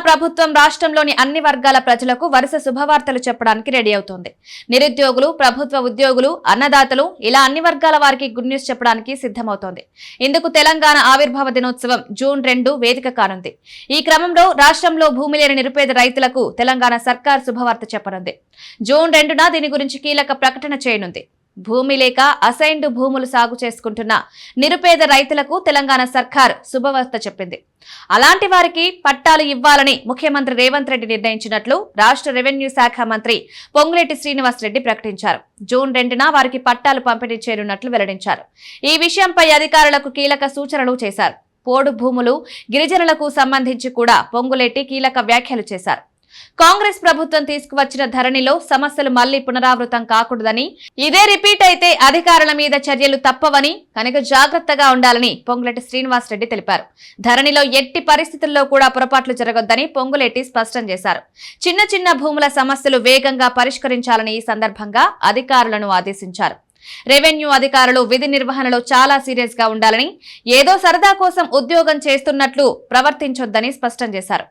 ప్రభుత్వం రాష్ట్రంలోని అన్ని వర్గాల ప్రజలకు వరుస శుభవార్తలు చెప్పడానికి రెడీ అవుతోంది. నిరుద్యోగులు, ప్రభుత్వ ఉద్యోగులు, అన్నదాతలు ఇలా అన్ని వర్గాల వారికి గుడ్ న్యూస్ చెప్పడానికి సిద్ధమవుతోంది. ఇందుకు తెలంగాణ ఆవిర్భావ దినోత్సవం జూన్ 2 వేదిక కానుంది. ఈ క్రమంలో రాష్ట్రంలో భూమి లేని నిరుపేద రైతులకు తెలంగాణ సర్కార్ శుభవార్త చెప్పనుంది. జూన్ 2న దీని గురించి కీలక ప్రకటన చేయనుంది. భూమి లేక అసైన్డ్ భూములు సాగు చేసుకుంటున్న నిరుపేద రైతులకు తెలంగాణ సర్కార్ శుభవార్త చెప్పింది. అలాంటి వారికి పట్టాలు ఇవ్వాలని ముఖ్యమంత్రి రేవంత్ రెడ్డి నిర్ణయించినట్లు రాష్ట్ర రెవెన్యూ శాఖ మంత్రి పొంగులేటి శ్రీనివాసరెడ్డి ప్రకటించారు. జూన్ 2న వారికి పట్టాలు పంపిణీ చేయనున్నట్లు వెల్లడించారు. ఈ విషయంపై అధికారులకు కీలక సూచనలు చేశారు. పోడు భూములు, గిరిజనులకు సంబంధించి కూడా పొంగులేటి కీలక వ్యాఖ్యలు చేశారు. కాంగ్రెస్ ప్రభుత్వం తీసుకువచ్చిన ధరణిలో సమస్యలు మళ్లీ పునరావృతం కాకూడదని, ఇదే రిపీట్ అయితే అధికారుల మీద చర్యలు తప్పవని కనుక జాగ్రత్తగా ఉండాలని పొంగులేటి శ్రీనివాసరెడ్డి తెలిపారు. ధరణిలో ఎట్టి పరిస్థితుల్లో కూడా పొరపాట్లు జరగొద్దని పొంగులేటి స్పష్టం చేశారు. చిన్న చిన్న భూముల సమస్యలు వేగంగా పరిష్కరించాలని ఈ సందర్భంగా అధికారులను ఆదేశించారు. రెవెన్యూ అధికారులు విధి నిర్వహణలో చాలా సీరియస్ గా ఉండాలని, ఏదో సరదా కోసం ఉద్యోగం చేస్తున్నట్లు ప్రవర్తించొద్దని స్పష్టం చేశారు.